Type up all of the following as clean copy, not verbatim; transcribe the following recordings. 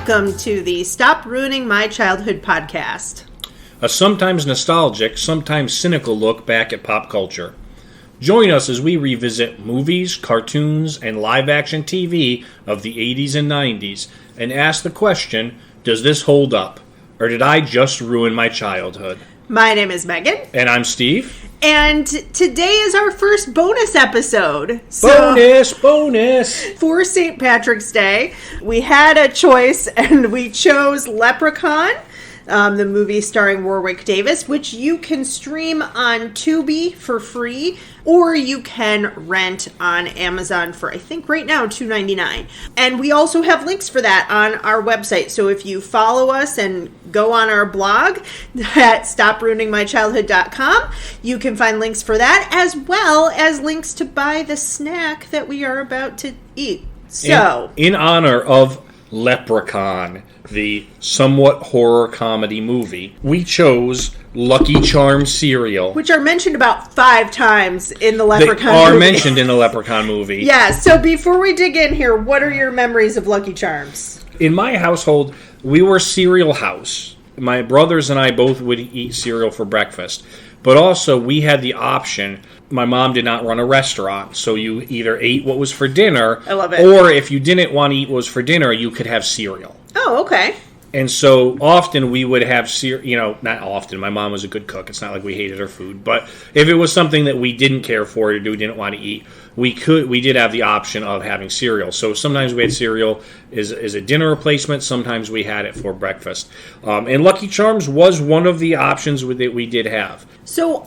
welcome to the Stop Ruining My Childhood podcast. A sometimes nostalgic, sometimes cynical look back at pop culture. Join us as we revisit movies, cartoons, and live-action TV of the 80s and 90s and ask the question, does this hold up? Or did I just ruin my childhood? My name is Megan. And I'm Steve. And today is our first bonus episode. Bonus! For St. Patrick's Day, we had a choice and we chose Leprechaun, the movie starring Warwick Davis, which you can stream on Tubi for free, or you can rent on Amazon for, I think right now, $2.99. And we also have links for that on our website. So if you follow us and go on our blog at stopruiningmychildhood.com, you can find links for that, as well as links to buy the snack that we are about to eat. So, in honor of Leprechaun, the somewhat horror comedy movie, we chose Lucky Charms cereal, which are mentioned about 5 times in the Leprechaun movie. They are mentioned in the Leprechaun movie. Yeah, so before we dig in here, what are your memories of Lucky Charms? In my household, we were cereal house. My brothers and I both would eat cereal for breakfast. But also, we had the option. My mom did not run a restaurant, so you either ate what was for dinner. I love it. Or if you didn't want to eat what was for dinner, you could have cereal. Oh, okay. And so often we would have cereal, not often. My mom was a good cook. It's not like we hated her food. But if it was something that we didn't care for or didn't want to eat, we did have the option of having cereal. So sometimes we had cereal as a dinner replacement. Sometimes we had it for breakfast. And Lucky Charms was one of the options that we did have. So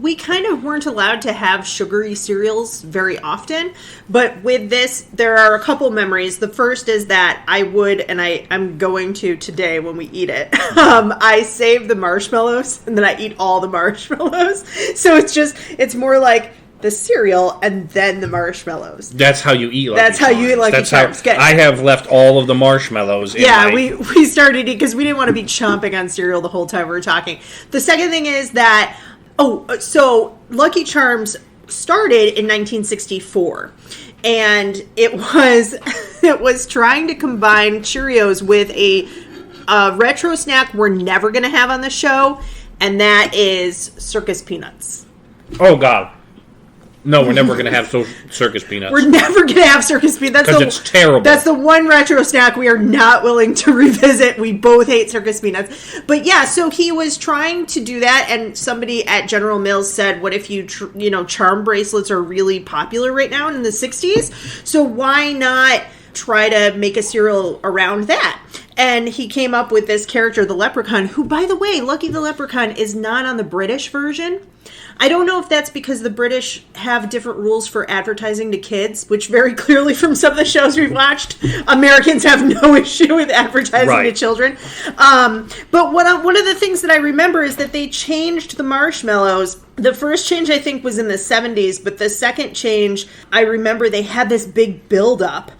we kind of weren't allowed to have sugary cereals very often, but with this, there are a couple memories. The first is that I would, and I'm going to today when we eat it, I save the marshmallows, and then I eat all the marshmallows. So it's more like the cereal and then the marshmallows. That's how you eat Lucky Charms. That's how you eat Lucky Charms. I have left all of the marshmallows in we started eating because we didn't want to be chomping on cereal the whole time we were talking. The second thing is that, so Lucky Charms started in 1964. And it was trying to combine Cheerios with a retro snack we're never going to have on the show, and that is circus peanuts. Oh, God. No, we're never going to have circus peanuts. We're never going to have circus peanuts. Because it's terrible. That's the one retro snack we are not willing to revisit. We both hate circus peanuts. But yeah, so he was trying to do that, and somebody at General Mills said, what if charm bracelets are really popular right now in the 60s? So why not try to make a cereal around that? And he came up with this character, the Leprechaun, who, by the way, Lucky the Leprechaun is not on the British version. I don't know if that's because the British have different rules for advertising to kids, which very clearly from some of the shows we've watched, Americans have no issue with advertising to children. But one of the things that I remember is that they changed the marshmallows. The first change, I think, was in the 70s, but the second change, I remember they had this big build-up.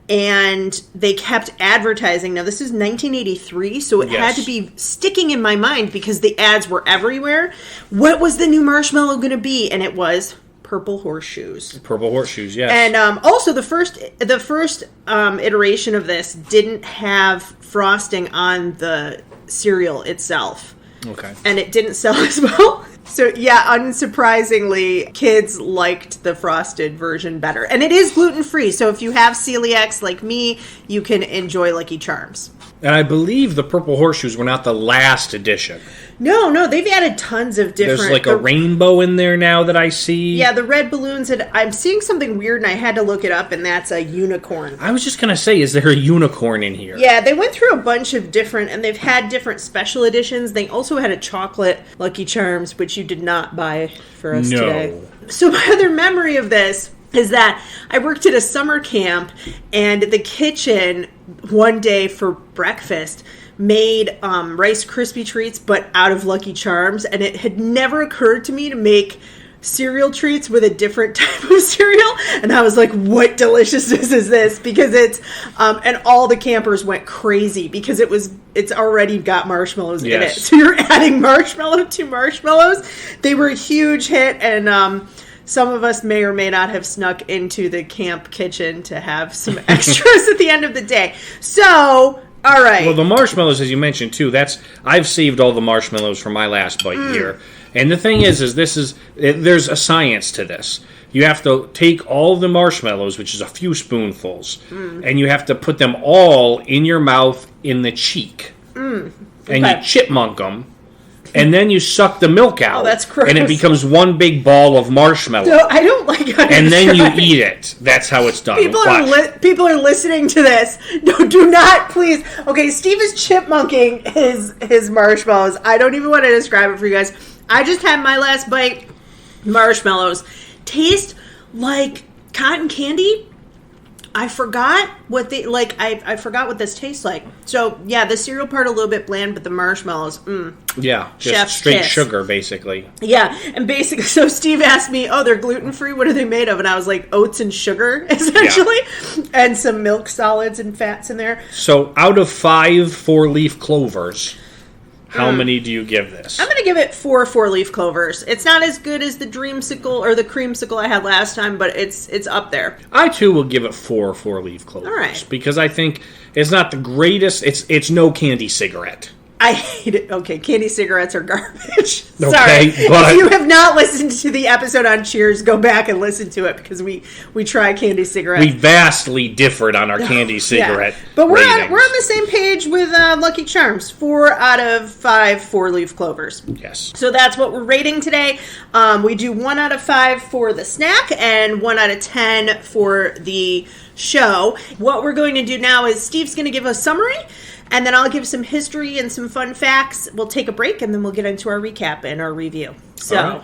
And they kept advertising. Now, this is 1983, so it had to be sticking in my mind because the ads were everywhere. What was the new marshmallow going to be? And it was purple horseshoes. Purple horseshoes, yes. And also, the first iteration of this didn't have frosting on the cereal itself. Okay. And it didn't sell as well. So, yeah, unsurprisingly, kids liked the frosted version better. And it is gluten-free, so if you have celiacs like me, you can enjoy Lucky Charms. And I believe the purple horseshoes were not the last edition. No, they've added tons of different... There's like a rainbow in there now that I see. Yeah, the red balloons, and I'm seeing something weird, and I had to look it up, and that's a unicorn. I was just going to say, is there a unicorn in here? Yeah, they went through a bunch of different, and they've had different special editions. They also had a chocolate Lucky Charms, which you did not buy for us today. So my other memory of this is that I worked at a summer camp, and the kitchen one day for breakfast made Rice Krispie treats, but out of Lucky Charms, and it had never occurred to me to make cereal treats with a different type of cereal, and I was like, what deliciousness is this? Because it's and all the campers went crazy because it's already got marshmallows in it, so you're adding marshmallow to marshmallows. They were a huge hit, and some of us may or may not have snuck into the camp kitchen to have some extras at the end of the day. So, all right. Well, the marshmallows, as you mentioned, too, I've saved all the marshmallows for my last bite here. And the thing is there's a science to this. You have to take all the marshmallows, which is a few spoonfuls, and you have to put them all in your mouth in the cheek. And you chipmunk them. And then you suck the milk out. Oh, that's gross. And it becomes one big ball of marshmallow. No, I don't like how and then you eat it. That's how it's done. People are listening to this. No, do not, please. Okay, Steve is chipmunking his marshmallows. I don't even want to describe it for you guys. I just had my last bite. Marshmallows taste like cotton candy. I forgot what they like. I forgot what this tastes like. So yeah, the cereal part a little bit bland, but the marshmallows, yeah, just chef's straight kiss. Sugar, basically. Yeah, and basically, so Steve asked me, "Oh, they're gluten free. What are they made of?" And I was like, "Oats and sugar, essentially, and some milk solids and fats in there." So out of 5 4-leaf clovers, how many do you give this? I'm going to give it 4 4-leaf clovers. It's not as good as the dreamsicle or the creamsicle I had last time, but it's up there. I, too, will give it 4 4-leaf clovers. All right. Because I think it's not the greatest. It's no candy cigarette. I hate it. Okay, candy cigarettes are garbage. Sorry. Okay, but if you have not listened to the episode on Cheers, go back and listen to it because we try candy cigarettes. We vastly differed on our candy cigarette But we're ratings. on the same page with Lucky Charms. 4 out of 5 4-leaf clovers. Yes. So that's what we're rating today. We do 1 out of 5 for the snack and 1 out of 10 for the show. What we're going to do now is Steve's going to give a summary. And then I'll give some history and some fun facts. We'll take a break, and then we'll get into our recap and our review. So,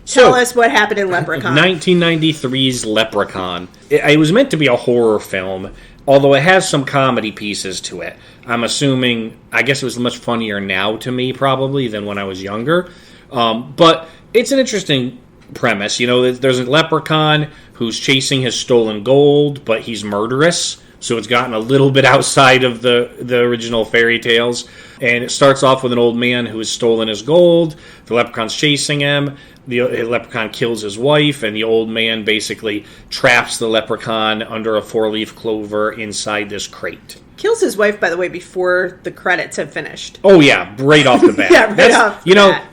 tell us what happened in Leprechaun. 1993's Leprechaun. It was meant to be a horror film, although it has some comedy pieces to it. I'm assuming, I guess it was much funnier now to me, probably, than when I was younger. But it's an interesting premise. You know, there's a leprechaun who's chasing his stolen gold, but he's murderous. So it's gotten a little bit outside of the original fairy tales. And it starts off with an old man who has stolen his gold. The leprechaun's chasing him. The leprechaun kills his wife, and the old man basically traps the leprechaun under a 4-leaf clover inside this crate. Kills his wife, by the way, before the credits have finished. Oh, yeah, right off the bat.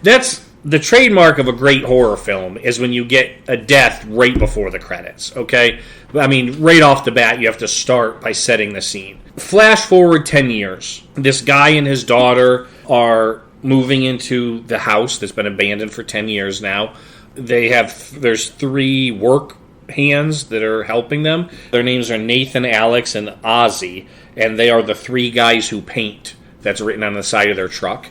That's the trademark of a great horror film is when you get a death right before the credits, okay? I mean, right off the bat, you have to start by setting the scene. Flash forward 10 years. This guy and his daughter are moving into the house that's been abandoned for 10 years now. There's 3 work hands that are helping them. Their names are Nathan, Alex, and Ozzy, and they are the 3 guys who paint that's written on the side of their truck.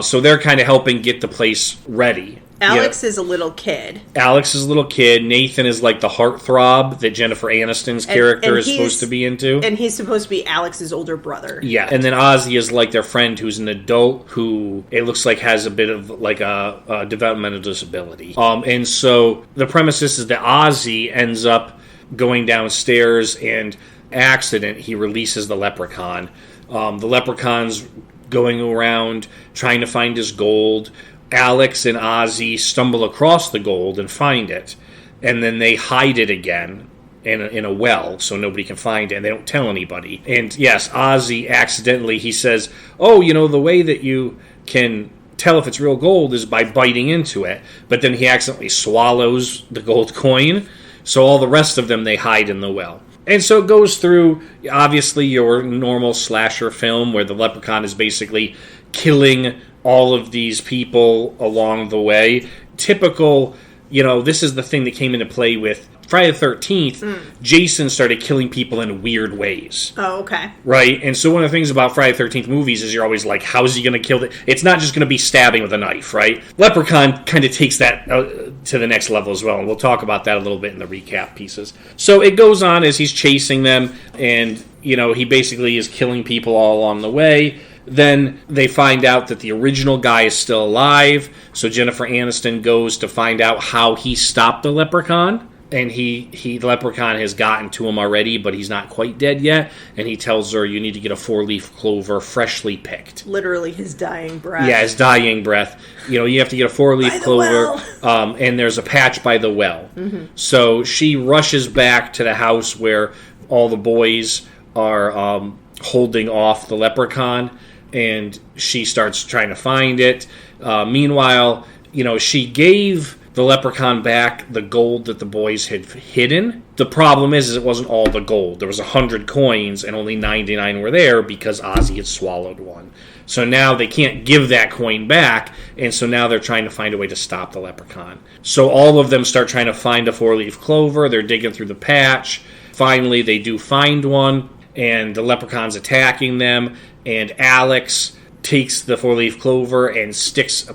So they're kind of helping get the place ready. Alex is a little kid. Alex is a little kid. Nathan is like the heartthrob that Jennifer Aniston's character is supposed to be into. And he's supposed to be Alex's older brother. Yeah. And then Ozzy is like their friend who's an adult who it looks like has a bit of like a developmental disability. And so the premise is that Ozzy ends up going downstairs and accident he releases the leprechaun. The leprechaun's going around trying to find his gold. Alex and Ozzy stumble across the gold and find it. And then they hide it again in a well so nobody can find it, and they don't tell anybody. And yes, Ozzy accidentally, he says, oh, you know, the way that you can tell if it's real gold is by biting into it. But then he accidentally swallows the gold coin. So all the rest of them, they hide in the well. And so it goes through, obviously, your normal slasher film where the leprechaun is basically killing all of these people along the way. Typical, you know, this is the thing that came into play with Friday the 13th. Jason started killing people in weird ways. Oh, okay. Right? And so one of the things about Friday the 13th movies is you're always like, how's he going to kill it? It's not just going to be stabbing with a knife, right? Leprechaun kind of takes that to the next level as well, and we'll talk about that a little bit in the recap pieces. So it goes on as he's chasing them, and, you know, he basically is killing people all along the way. Then they find out that the original guy is still alive, so Jennifer Aniston goes to find out how he stopped the leprechaun. and the Leprechaun has gotten to him already, but he's not quite dead yet. And he tells her, you need to get a 4-leaf clover freshly picked. Literally his dying breath. Yeah, his dying breath. You know, you have to get a 4-leaf clover, and there's a patch by the well. Mm-hmm. So she rushes back to the house where all the boys are holding off the Leprechaun, and she starts trying to find it. Meanwhile, you know, she gave the Leprechaun back the gold that the boys had hidden. The problem is it wasn't all the gold. There was 100 coins and only 99 were there because Ozzy had swallowed one. So now they can't give that coin back, and so now they're trying to find a way to stop the Leprechaun. So all of them start trying to find a 4-leaf clover. They're digging through the patch. Finally, they do find one, and the Leprechaun's attacking them, and Alex takes the 4-leaf clover and sticks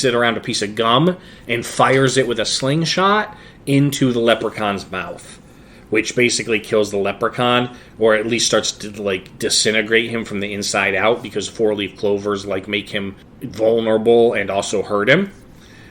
it around a piece of gum and fires it with a slingshot into the Leprechaun's mouth, which basically kills the Leprechaun, or at least starts to disintegrate him from the inside out, because 4-leaf clovers make him vulnerable and also hurt him.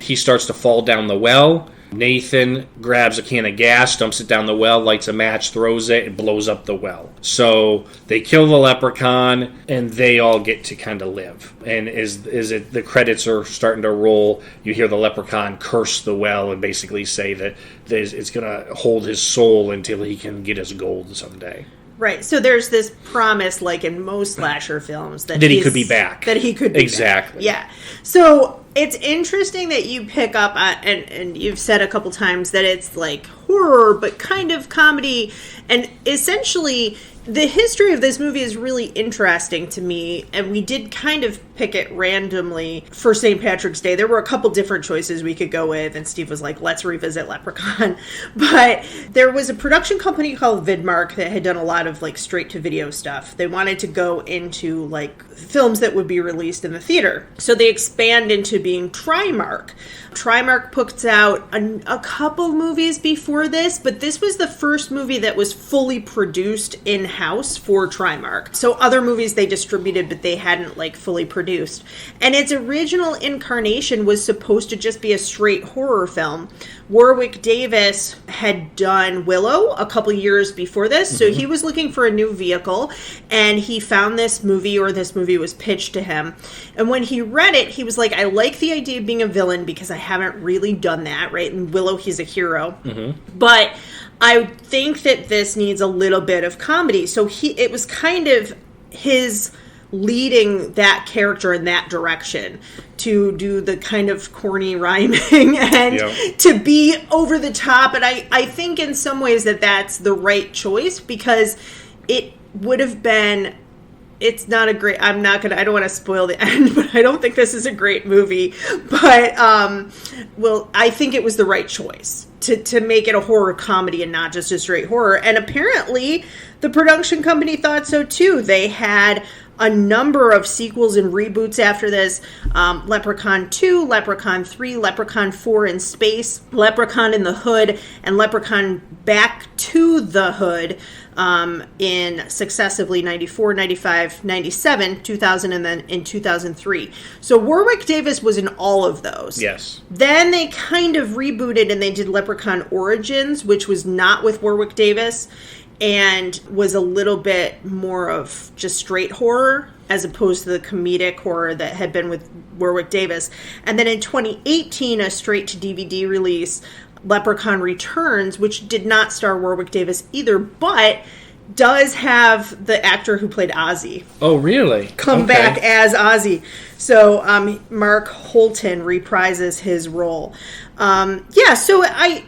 He starts to fall down the well. Nathan grabs a can of gas, dumps it down the well, lights a match, throws it, and blows up the well. So they kill the Leprechaun, and they all get to kind of live. And the credits are starting to roll, you hear the Leprechaun curse the well and basically say that it's going to hold his soul until he can get his gold someday. Right, so there's this promise, like in most slasher films, that he could be back. That he could be exactly. back. Yeah. So it's interesting that you pick up on, and you've said a couple times that it's like horror, but kind of comedy, and essentially the history of this movie is really interesting to me, and we did kind of pick it randomly for St. Patrick's Day. There were a couple different choices we could go with, and Steve was like, let's revisit Leprechaun. But there was a production company called Vidmark that had done a lot of straight-to-video stuff. They wanted to go into films that would be released in the theater. So they expand into being Trimark. Trimark puts out a couple movies before this, but this was the first movie that was fully produced in-house for Trimark. So other movies they distributed, but they hadn't fully produced. And its original incarnation was supposed to just be a straight horror film. Warwick Davis had done Willow a couple years before this, so he was looking for a new vehicle, and he found this movie was pitched to him. And when he read it, he was like, I like the idea of being a villain because I haven't really done that, right? In Willow, he's a hero. Mm-hmm. But I think that this needs a little bit of comedy. So it was kind of his leading that character in that direction, to do the kind of corny rhyming and to be over the top. And I think in some ways that's the right choice, because it would have been, it's not a great, I don't want to spoil the end, but I don't think this is a great movie. But, I think it was the right choice to make it a horror comedy and not just a straight horror. And apparently the production company thought so too. They had a number of sequels and reboots after this. Leprechaun 2, Leprechaun 3, Leprechaun 4 in Space, Leprechaun in the Hood, and Leprechaun Back to the Hood in successively 94, 95, 97, 2000, and then in 2003. So Warwick Davis was in all of those. Yes. Then they kind of rebooted and they did Leprechaun Origins, which was not with Warwick Davis, and was a little bit more of just straight horror as opposed to the comedic horror that had been with Warwick Davis. And then in 2018, a straight-to-DVD release, Leprechaun Returns, which did not star Warwick Davis either, but does have the actor who played Ozzy. Oh, really? Come back as Ozzy. So Mark Holton reprises his role. So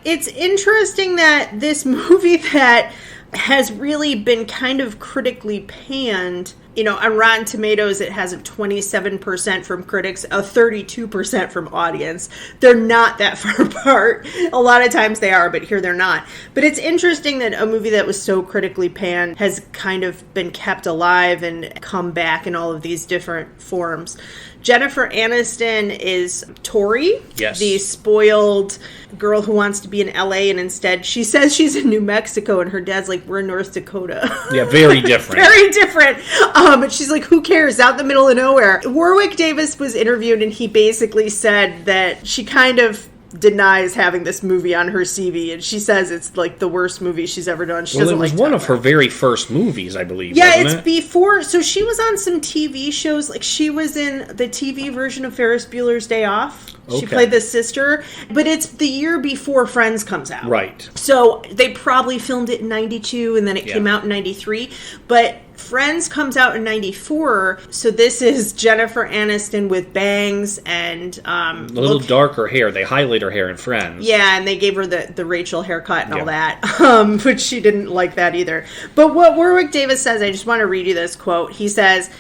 it's interesting that this movie that has really been kind of critically panned. On Rotten Tomatoes, it has a 27% from critics, a 32% from audience. They're not that far apart. A lot of times they are, but here they're not. But it's interesting that a movie that was so critically panned has kind of been kept alive and come back in all of these different forms. Jennifer Aniston is Tori, yes, the spoiled girl who wants to be in LA, and instead she says she's in New Mexico, and her dad's like, we're in North Dakota. Yeah, very different. Very different. But she's like, who cares? Out in the middle of nowhere. Warwick Davis was interviewed, and he basically said that she kind of denies having this movie on her CV, and she says it's like the worst movie she's ever done. She doesn't it was like one of her very first movies, I believe. Yeah, wasn't it's it? before. So she was on some TV shows. Like she was in the TV version of Ferris Bueller's Day Off. She Okay. played the sister, but it's the year before Friends comes out. Right. So they probably filmed it in 92 and then it came out in 93. But Friends comes out in 94. So this is Jennifer Aniston with bangs and a little darker hair. They highlight her hair in Friends. yeah, and they gave her the Rachel haircut and all that, but she didn't like that either. But what Warwick Davis says, I just want to read you this quote. He says,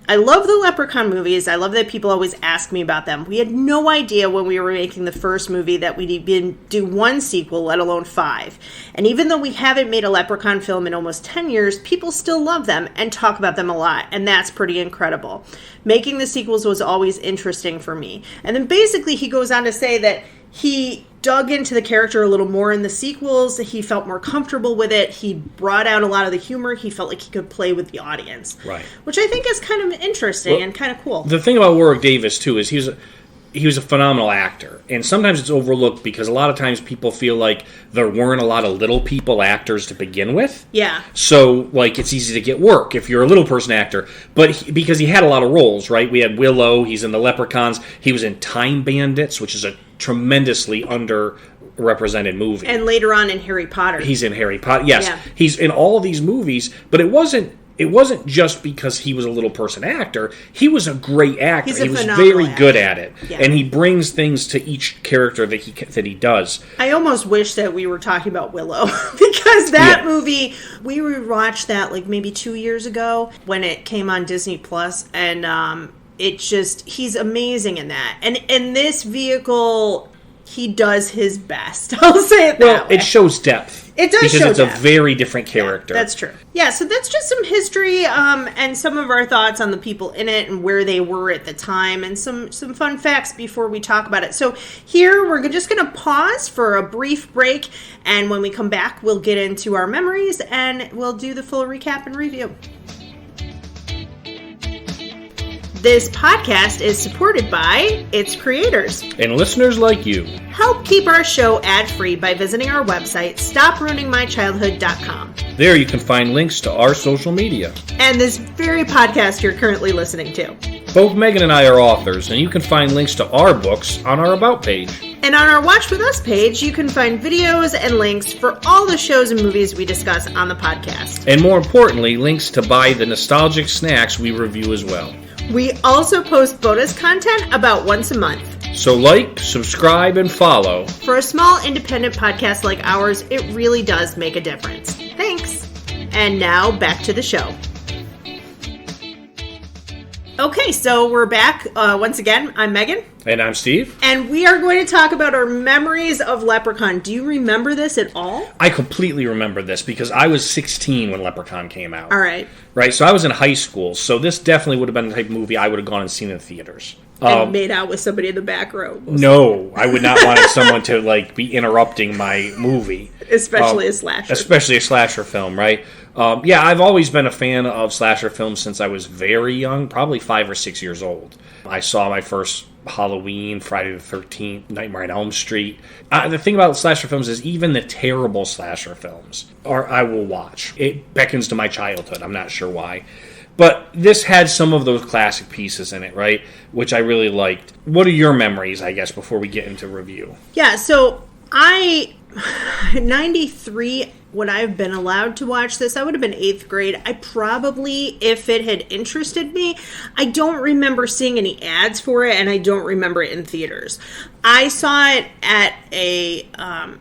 I love the Leprechaun movies. I love that people always ask me about them. We had no idea when we were making the first movie that we'd even do one sequel, let alone 5. And even though we haven't made a Leprechaun film in almost 10 years, people still love them and talk about them a lot. And that's pretty incredible. Making the sequels was always interesting for me. And then basically he goes on to say that he dug into the character a little more in the sequels. He felt more comfortable with it. He brought out a lot of the humor. He felt like he could play with the audience. Right. Which I think is kind of interesting and kind of cool. The thing about Warwick Davis, too, is he was a phenomenal actor. And sometimes it's overlooked because a lot of times people feel like there weren't a lot of little people actors to begin with. Yeah. So, like, it's easy to get work if you're a little person actor. But because he had a lot of roles, right? We had Willow. He's in the Leprechauns. He was in Time Bandits, which is a tremendously underrepresented movie. And later on in Harry Potter. He's in Harry Potter. Yes. Yeah. He's in all of these movies. But it wasn't just because he was a little person actor. He was a great actor. He's a he was phenomenal very actor. good at it. Yeah. And he brings things to each character that he does. I almost wish that we were talking about Willow because that movie, we rewatched that like maybe 2 years ago when it came on Disney Plus, and it just, he's amazing in that. And in this vehicle, he does his best. I'll say it that way. It shows depth. It does because show it's depth. a very different character. That's true. Yeah, so that's just some history and some of our thoughts on the people in it and where they were at the time and some fun facts before we talk about it. So here we're just going to pause for a brief break, and when we come back, we'll get into our memories and we'll do the full recap and review. This podcast is supported by its creators. And listeners like you. Help keep our show ad-free by visiting our website, stopruiningmychildhood.com. There you can find links to our social media. And this very podcast you're currently listening to. Both Megan and I are authors, and you can find links to our books on our About page. And on our Watch With Us page, you can find videos and links for all the shows and movies we discuss on the podcast. And more importantly, links to buy the nostalgic snacks we review as well. We also post bonus content about once a month. So like, subscribe, and follow. For a small independent podcast like ours, it really does make a difference. Thanks. And now back to the show. Okay, so we're back. Once again, I'm Megan. And I'm Steve. And we are going to talk about our memories of Leprechaun. Do you remember this at all? I completely remember this because I was 16 when Leprechaun came out. All right. Right, so I was in high school, so this definitely would have been the type of movie I would have gone and seen in theaters. And made out with somebody in the back row. No, I would not want someone to like be interrupting my movie. Especially a slasher. Especially a slasher film, right? Yeah, I've always been a fan of slasher films since I was very young, probably 5 or 6 years old. I saw my first Halloween, Friday the 13th, Nightmare on Elm Street. The thing about slasher films is even the terrible slasher films I will watch. It beckons to my childhood. I'm not sure why. But this had some of those classic pieces in it, right? Which I really liked. What are your memories, I guess, before we get into review? Yeah, so 93, would I have been allowed to watch this? I would have been 8th grade. I probably, if it had interested me, I don't remember seeing any ads for it, and I don't remember it in theaters. I saw it at a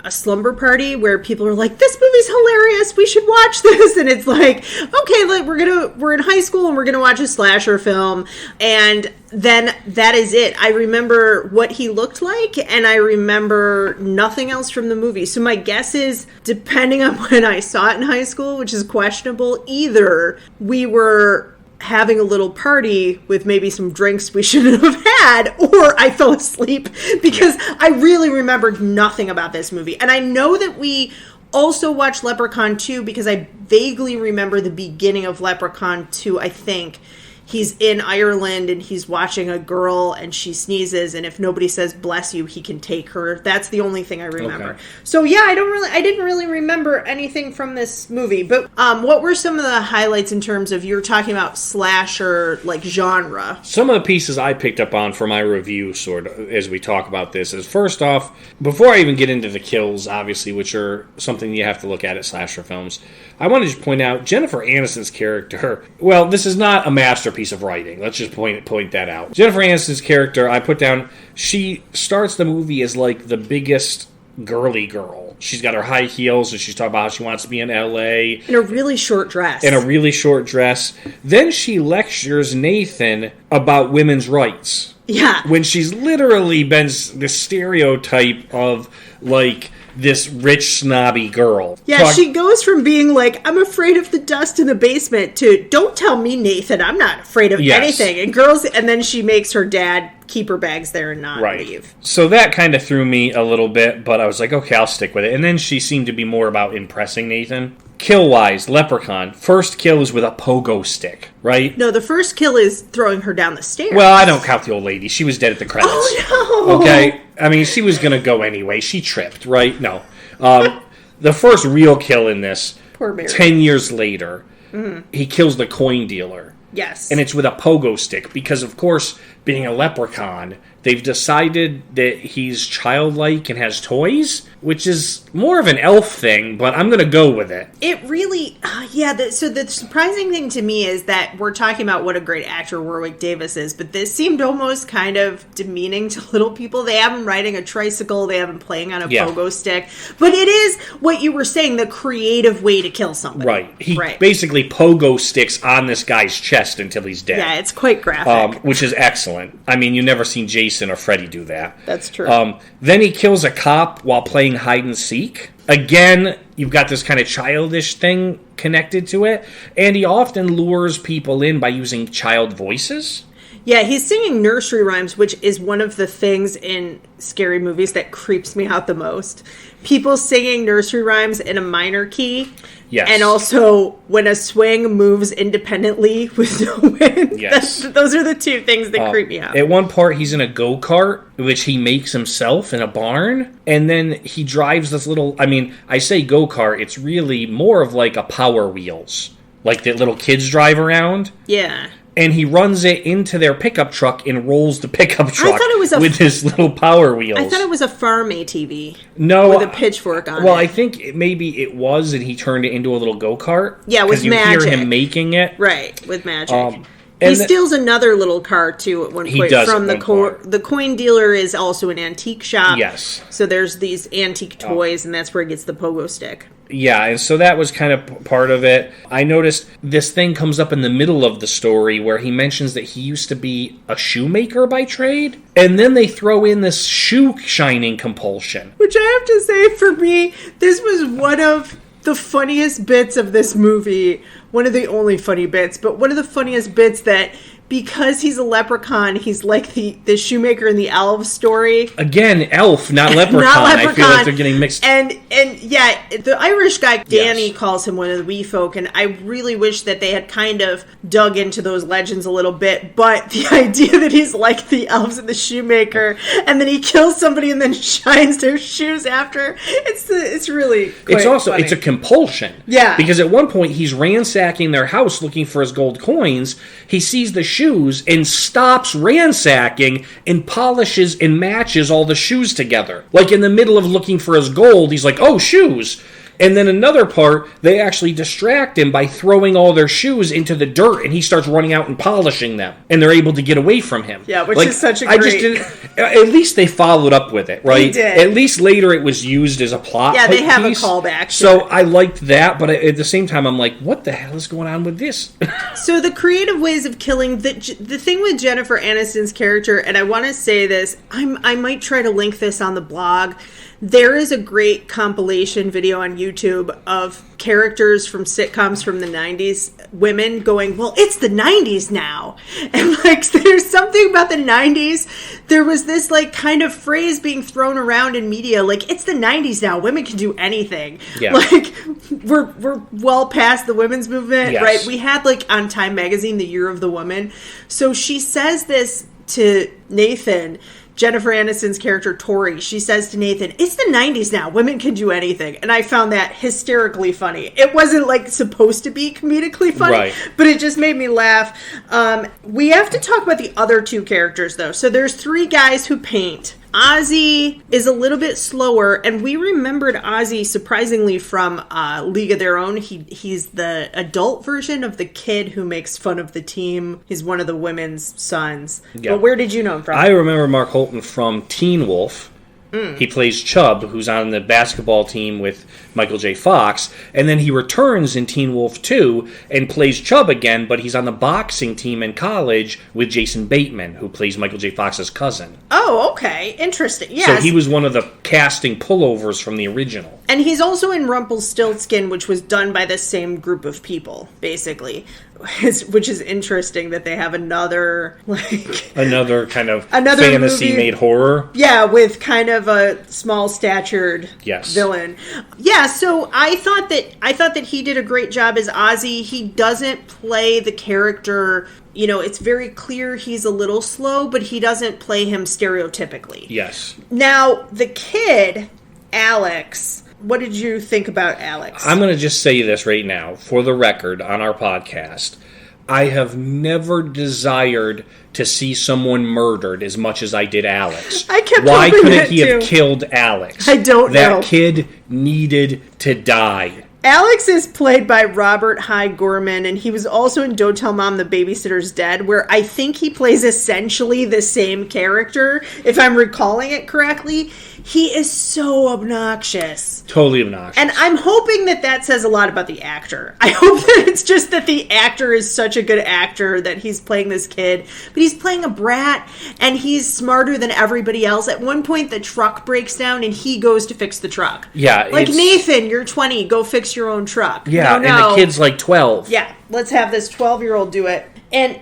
slumber party where people were like, "This movie's hilarious. We should watch this." And it's like, okay, we're in high school and we're gonna watch a slasher film, and then that is it. I remember what he looked like, and I remember nothing else from the movie. So my guess is, depending on when I saw it in high school, which is questionable, either we were having a little party with maybe some drinks we shouldn't have had, or I fell asleep, because I really remembered nothing about this movie. And I know that we also watched Leprechaun 2 because I vaguely remember the beginning of Leprechaun 2, I think. he's in Ireland and he's watching a girl and she sneezes, and if nobody says bless you, he can take her. That's the only thing I remember. Okay. So yeah, I didn't really remember anything from this movie. But what were some of the highlights in terms of, you were talking about slasher like genre? Some of the pieces I picked up on for my review, sort of, as we talk about this, is first off, before I even get into the kills, obviously, which are something you have to look at slasher films, I want to just point out Jennifer Aniston's character. Well, this is not a masterpiece of writing. Let's just point that out. Jennifer Aniston's character, I put down, she starts the movie as like the biggest girly girl. She's got her high heels and she's talking about how she wants to be in LA. In a really short dress. Then she lectures Nathan about women's rights. Yeah. When she's literally been the stereotype of, like, this rich, snobby girl. Yeah, she goes from being like, I'm afraid of the dust in the basement, to, don't tell me, Nathan, I'm not afraid of anything. And then she makes her dad keep her bags there and not leave. So that kind of threw me a little bit, but I was like, okay, I'll stick with it. And then she seemed to be more about impressing Nathan. Kill-wise, Leprechaun, first kill is with a pogo stick, right? No, the first kill is throwing her down the stairs. Well, I don't count the old lady. She was dead at the credits. Oh, no! Okay? I mean, she was going to go anyway. She tripped, right? No. The first real kill in this, Poor Mary. 10 years later, he kills the coin dealer. Yes. And it's with a pogo stick because, of course, being a leprechaun, they've decided that he's childlike and has toys, which is more of an elf thing, but I'm going to go with it. It really, so the surprising thing to me is that we're talking about what a great actor Warwick Davis is, but this seemed almost kind of demeaning to little people. They have him riding a tricycle, they have him playing on a pogo stick, but it is what you were saying, the creative way to kill somebody. Right. He basically pogo sticks on this guy's chest until he's dead. Yeah, it's quite graphic. Which is excellent. I mean, you've never seen Jason or Freddy do that. That's true. Then he kills a cop while playing hide and seek. Again, you've got this kind of childish thing connected to it. And he often lures people in by using child voices. Yeah, he's singing nursery rhymes, which is one of the things in scary movies that creeps me out the most. People singing nursery rhymes in a minor key. Yes. And also when a swing moves independently with no wind. Yes. Those are the two things that creep me out. At one part, he's in a go-kart, which he makes himself in a barn. And then he drives this little... I mean, I say go-kart, it's really more of like a Power Wheels. Like that little kids drive around. Yeah. And he runs it into their pickup truck and rolls the pickup truck with his little Power Wheels. I thought it was a farm ATV. No. With a pitchfork on it. Well, I think maybe it was, and he turned it into a little go-kart. Yeah, with magic. Because you hear him making it. Right, with magic. He steals another little car, too, at one point. He does from the coin dealer is also an antique shop. Yes. So there's these antique toys, and that's where he gets the pogo stick. Yeah, and so that was kind of part of it. I noticed this thing comes up in the middle of the story where he mentions that he used to be a shoemaker by trade. And then they throw in this shoe shining compulsion. Which I have to say, for me, this was one of the funniest bits of this movie. One of the only funny bits, but one of the funniest bits that... Because he's a leprechaun, he's like the shoemaker in the elf story. Again, elf, not leprechaun. I feel like they're getting mixed. And yeah, the Irish guy, Danny, calls him one of the wee folk, and I really wish that they had kind of dug into those legends a little bit, but the idea that he's like the elves and the shoemaker, and then he kills somebody and then shines their shoes after, it's really quite funny. It's a compulsion. Yeah. Because at one point, he's ransacking their house looking for his gold coins. He sees the shoes and stops ransacking and polishes and matches all the shoes together. Like in the middle of looking for his gold, he's like, oh, shoes. And then another part, they actually distract him by throwing all their shoes into the dirt, and he starts running out and polishing them, and they're able to get away from him. Yeah, which is such a great... At least they followed up with it, right? They did. At least later it was used as a plot piece. Yeah, they have a callback. So I liked that, but at the same time, I'm like, what the hell is going on with this? So the creative ways of killing... The thing with Jennifer Aniston's character, and I want to say this, I might try to link this on the blog... There is a great compilation video on YouTube of characters from sitcoms from the 90s, women going, well, it's the 90s now. And like, there's something about the 90s. There was this like kind of phrase being thrown around in media, like, it's the 90s now. Women can do anything. Yeah. Like, we're well past the women's movement, yes. right? We had like on Time Magazine, the Year of the Woman. So she says this to Nathan, Jennifer Aniston's character, Tori. She says to Nathan, it's the 90s now. Women can do anything. And I found that hysterically funny. It wasn't, like, supposed to be comedically funny, right. But it just made me laugh. We have to talk about the other two characters, though. So there's three guys who paint. Ozzy is a little bit slower, and we remembered Ozzy surprisingly from League of Their Own. He's the adult version of the kid who makes fun of the team. He's one of the women's sons. Yeah. But where did you know him from? I remember Mark Holton from Teen Wolf. He plays Chubb, who's on the basketball team with Michael J. Fox, and then he returns in Teen Wolf 2 and plays Chubb again, but he's on the boxing team in college with Jason Bateman, who plays Michael J. Fox's cousin. Oh, okay. Interesting. Yes. So he was one of the casting pullovers from the original. And he's also in Rumpelstiltskin, which was done by the same group of people, basically. Which is interesting that they have another kind of fantasy-made horror. Yeah, with kind of a small-statured villain. Yeah, so I thought that he did a great job as Ozzy. He doesn't play the character. You know, it's very clear he's a little slow, but he doesn't play him stereotypically. Yes. Now, the kid, Alex. What did you think about Alex? I'm going to just say this right now, for the record, on our podcast. I have never desired to see someone murdered as much as I did Alex. I kept Why hoping couldn't that he too. have killed Alex? I don't know. That kid needed to die. Alex is played by Robert Hy Gorman, and he was also in Don't Tell Mom the Babysitter's Dead, where I think he plays essentially the same character, if I'm recalling it correctly. He is so obnoxious. Totally obnoxious. And I'm hoping that says a lot about the actor. I hope that it's just that the actor is such a good actor that he's playing this kid. But he's playing a brat, and he's smarter than everybody else. At one point, the truck breaks down, and he goes to fix the truck. Yeah. Like, Nathan, you're 20. Go fix your own truck. Yeah, no. And the kid's like 12. Yeah, let's have this 12-year-old do it. And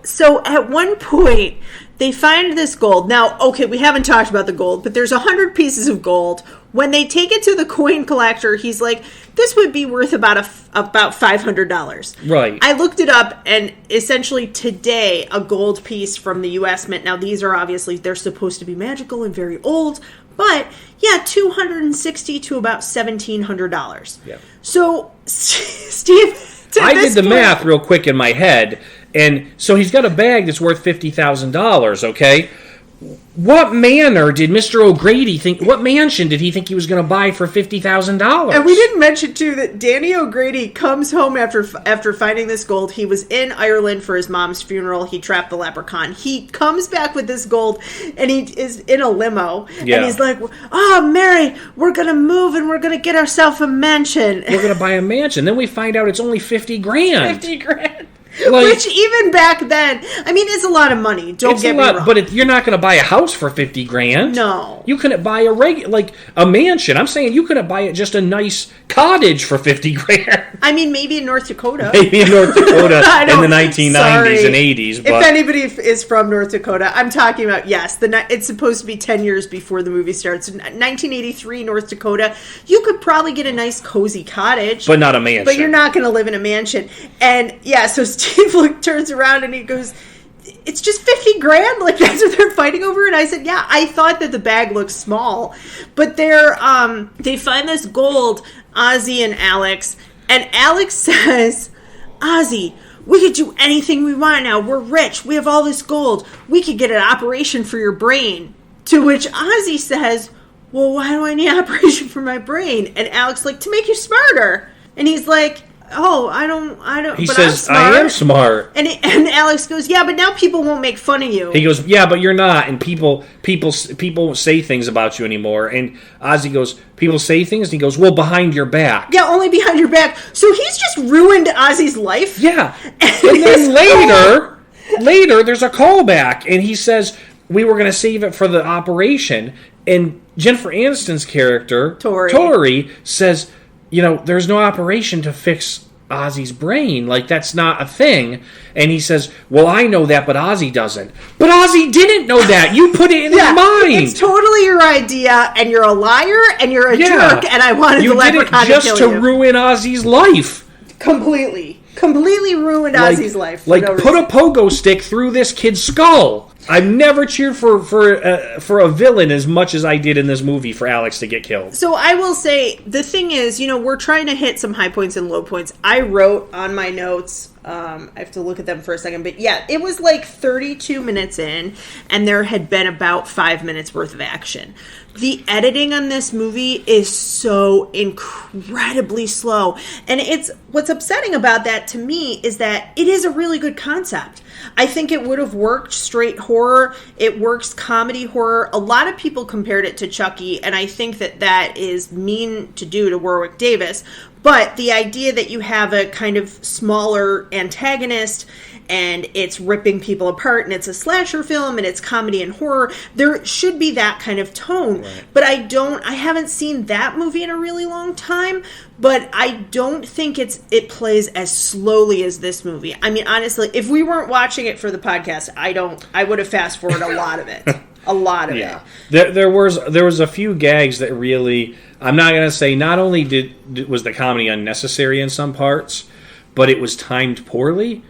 so at one point, they find this gold. Now, okay, we haven't talked about the gold, but there's 100 pieces of gold. When they take it to the coin collector, he's like, this would be worth about $500. Right. I looked it up, and essentially today, a gold piece from the U.S. Mint. Now, these are obviously, they're supposed to be magical and very old, but yeah, $260 to about $1,700. Yeah. So, Steve, I did the math real quick in my head, and so he's got a bag that's worth $50,000, okay? What manor did Mr. O'Grady think, what mansion did he think he was going to buy for $50,000? And we didn't mention, too, that Danny O'Grady comes home after finding this gold. He was in Ireland for his mom's funeral. He trapped the leprechaun. He comes back with this gold, and he is in a limo. Yeah. And he's like, oh, Mary, we're going to move, and we're going to get ourselves a mansion. We're going to buy a mansion. Then we find out it's only $50,000. $50,000. Like, which even back then, I mean, it's a lot of money. Don't get me wrong. But you're not going to buy a house for $50,000. No, you couldn't buy a mansion. I'm saying you couldn't buy just a nice cottage for $50,000. I mean, maybe in North Dakota. Maybe in North Dakota in the 1990s and 80s. But if anybody is from North Dakota, I'm talking about it's supposed to be 10 years before the movie starts. In 1983, North Dakota, you could probably get a nice cozy cottage, but not a mansion. But you're not going to live in a mansion. And yeah, so Steve turns around and he goes, it's just $50,000? Like, that's what they're fighting over? And I said, yeah, I thought that the bag looked small. But they find this gold, Ozzy and Alex, and Alex says, Ozzy, we could do anything we want now. We're rich. We have all this gold. We could get an operation for your brain. To which Ozzy says, well, why do I need an operation for my brain? And Alex like, to make you smarter. And he's like, oh, I don't. He says, I am smart. And Alex goes, yeah, but now people won't make fun of you. He goes, yeah, but you're not. And people won't say things about you anymore. And Ozzy goes, people say things? And he goes, well, behind your back. Yeah, only behind your back. So he's just ruined Ozzy's life? Yeah. And then later, there's a callback. And he says, we were going to save it for the operation. And Jennifer Aniston's character, Tori, says, there's no operation to fix Ozzy's brain. Like, that's not a thing. And he says, well, I know that, but Ozzy doesn't. But Ozzy didn't know that. You put it in his mind. It's totally your idea, and you're a liar, and you're a jerk, and I wanted the Leprechaun to kill you. You did it just to ruin Ozzy's life. Completely ruined Ozzy's life. Put a pogo stick through this kid's skull. I've never cheered for a villain as much as I did in this movie for Alex to get killed. So I will say, the thing is, we're trying to hit some high points and low points. I wrote on my notes, I have to look at them for a second, but yeah, it was like 32 minutes in, and there had been about 5 minutes worth of action. The editing on this movie is so incredibly slow. And what's upsetting about that to me is that it is a really good concept. I think it would have worked straight horror. It works comedy horror. A lot of people compared it to Chucky, and I think that is mean to do to Warwick Davis. But the idea that you have a kind of smaller antagonist and it's ripping people apart and it's a slasher film and it's comedy and horror, there should be that kind of tone. Right. But I haven't seen that movie in a really long time, but I don't think it plays as slowly as this movie. I mean, honestly, if we weren't watching it for the podcast, I would have fast forwarded a lot of it. A lot of it. There was a few gags that really, I'm not going to say not only was the comedy unnecessary in some parts, but it was timed poorly.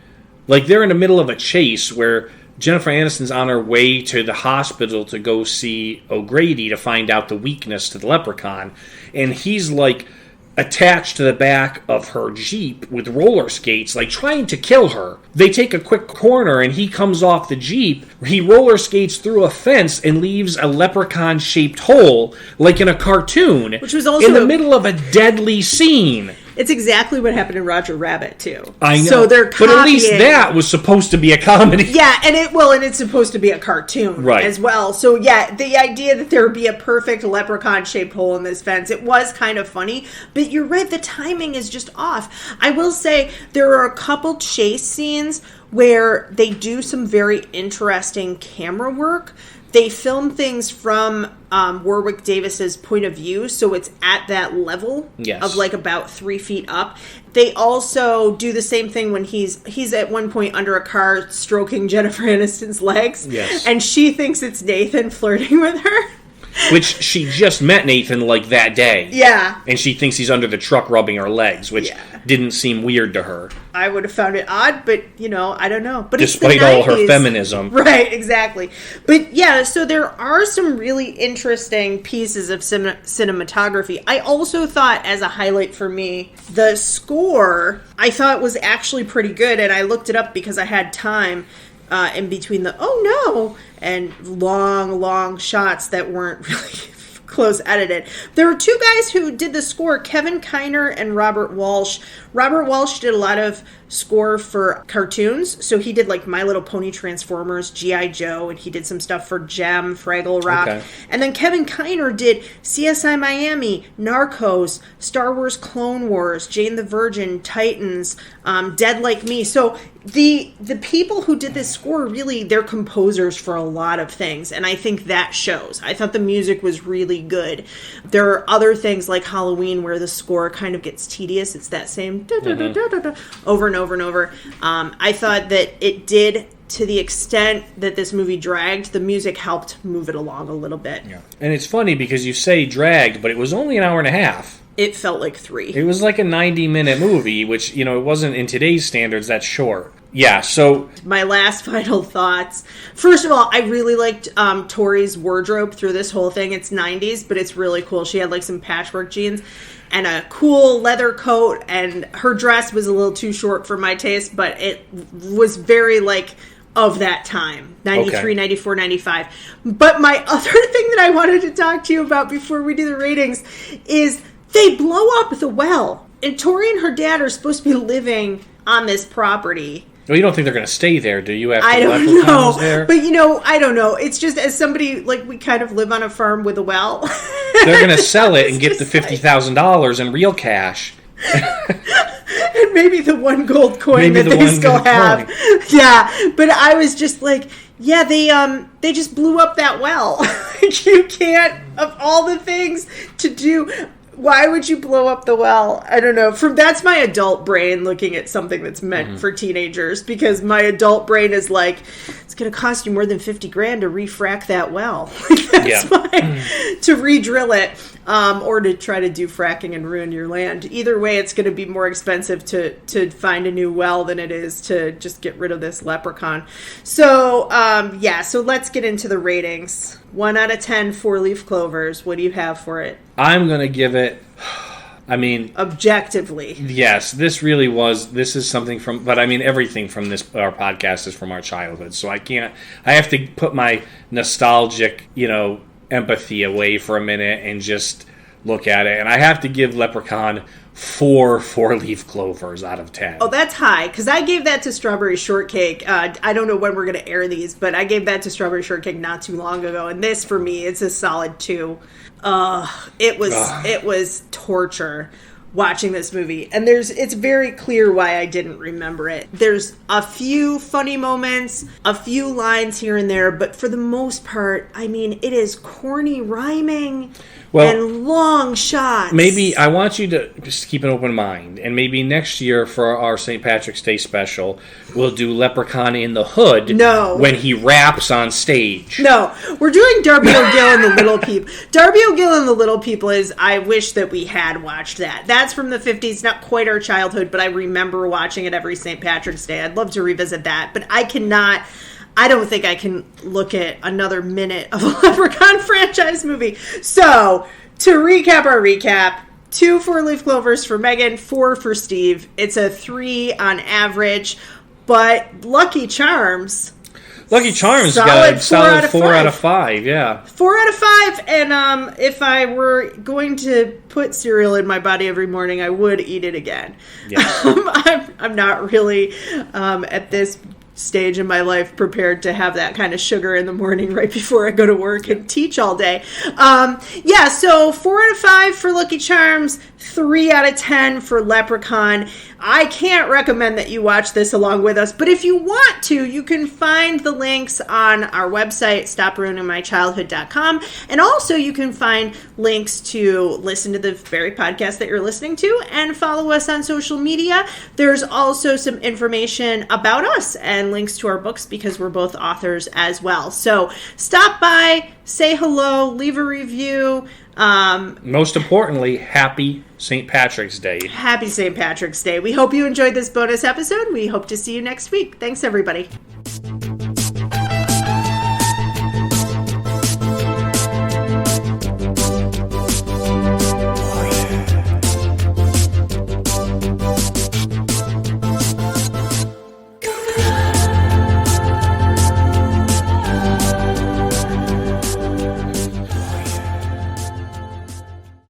Like, they're in the middle of a chase where Jennifer Aniston's on her way to the hospital to go see O'Grady to find out the weakness to the Leprechaun. And he's, like, attached to the back of her Jeep with roller skates, like, trying to kill her. They take a quick corner, and he comes off the Jeep. He roller skates through a fence and leaves a leprechaun-shaped hole, like in a cartoon, which was also in the middle of a deadly scene. It's exactly what happened in Roger Rabbit, too. I know. So they're copying. But at least that was supposed to be a comedy. Yeah, and it's supposed to be a cartoon as well. So, yeah, the idea that there would be a perfect leprechaun-shaped hole in this fence, it was kind of funny. But you're right, the timing is just off. I will say there are a couple chase scenes where they do some very interesting camera work. They film things from Warwick Davis's point of view, so it's at that level of like about 3 feet up. They also do the same thing when he's at one point under a car stroking Jennifer Aniston's legs, and she thinks it's Nathan flirting with her. Which she just met Nathan like that day. Yeah. And she thinks he's under the truck rubbing her legs, which didn't seem weird to her. I would have found it odd, but, I don't know. But despite all her feminism. Right, exactly. But, yeah, so there are some really interesting pieces of cinematography. I also thought, as a highlight for me, the score, I thought was actually pretty good, and I looked it up because I had time. In between the and long shots that weren't really close edited. There were two guys who did the score, Kevin Kiner and Robert Walsh. Robert Walsh did a lot of score for cartoons, so he did like My Little Pony, Transformers, G.I. Joe, and he did some stuff for Gem, Fraggle Rock. Okay. And then Kevin Kiner did CSI Miami, Narcos, Star Wars Clone Wars, Jane the Virgin, Titans, Dead Like Me. So the people who did this score, really, they're composers for a lot of things, and I think that shows. I thought the music was really good. There are other things like Halloween where the score kind of gets tedious. It's that same over and over and over. I thought that it did, to the extent that this movie dragged, the music helped move it along a little bit. Yeah. And it's funny because you say dragged, but it was only an hour and a half. It felt like 3. It was like a 90-minute movie, which, it wasn't in today's standards, that's short. Yeah, so... My last final thoughts. First of all, I really liked Tori's wardrobe through this whole thing. It's 90s, but it's really cool. She had like some patchwork jeans and a cool leather coat, and her dress was a little too short for my taste, but it was very like of that time, 93, 94, 95. But my other thing that I wanted to talk to you about before we do the ratings is they blow up the well. And Tori and her dad are supposed to be living on this property. Well, you don't think they're going to stay there, do you? I don't know. There? But, I don't know. It's just, as somebody, like, we kind of live on a farm with a well. They're going to sell it and get the $50,000 in real cash. And maybe the one gold coin that they still have. Yeah, but I was just like, Yeah, they just blew up that well. Like, you can't, of all the things to do, why would you blow up the well? I don't know. That's my adult brain looking at something that's meant for teenagers, because my adult brain is like, it's going to cost you more than $50,000 to refract that well. That's why, to re-drill it, or to try to do fracking and ruin your land. Either way, it's going to be more expensive to find a new well than it is to just get rid of this leprechaun. So, so let's get into the ratings. 1 out of 10 four-leaf clovers. What do you have for it? I'm going to give it, objectively. Yes, this is something from, but I mean, everything from our podcast is from our childhood. So I have to put my nostalgic, empathy away for a minute and just look at it. And I have to give Leprechaun 4 four-leaf clovers out of 10. Oh, that's high, because I gave that to Strawberry Shortcake. I don't know when we're going to air these, but I gave that to Strawberry Shortcake not too long ago. And this, for me, it's a solid 2. It was torture watching this movie. And it's very clear why I didn't remember it. There's a few funny moments, a few lines here and there, but for the most part, it is corny rhyming. And long shots. Maybe I want you to just keep an open mind, and maybe next year for our St. Patrick's Day special, we'll do Leprechaun in the Hood. No. When he raps on stage. No, we're doing Darby O'Gill and the Little People. Darby O'Gill and the Little People I wish that we had watched that. That's from the 50s, not quite our childhood, but I remember watching it every St. Patrick's Day. I'd love to revisit that, but I don't think I can look at another minute of a Leprechaun franchise movie. So, to recap our recap, 2 four-leaf clovers for Megan, 4 for Steve. It's a 3 on average, but Lucky Charms got a solid 4 out of 5, yeah. 4 out of 5, and if I were going to put cereal in my body every morning, I would eat it again. Yes. I'm not really at this stage in my life prepared to have that kind of sugar in the morning right before I go to work and teach all day. So 4 out of 5 for Lucky Charms, 3 out of 10 for Leprechaun. I can't recommend that you watch this along with us, but if you want to, you can find the links on our website, stopruiningmychildhood.com, and also you can find links to listen to the very podcast that you're listening to and follow us on social media. There's also some information about us and links to our books, because we're both authors as well. So stop by, say hello, leave a review. Most importantly, happy St. Patrick's Day. Happy St. Patrick's Day. We hope you enjoyed this bonus episode. We hope to see you next week. Thanks, everybody.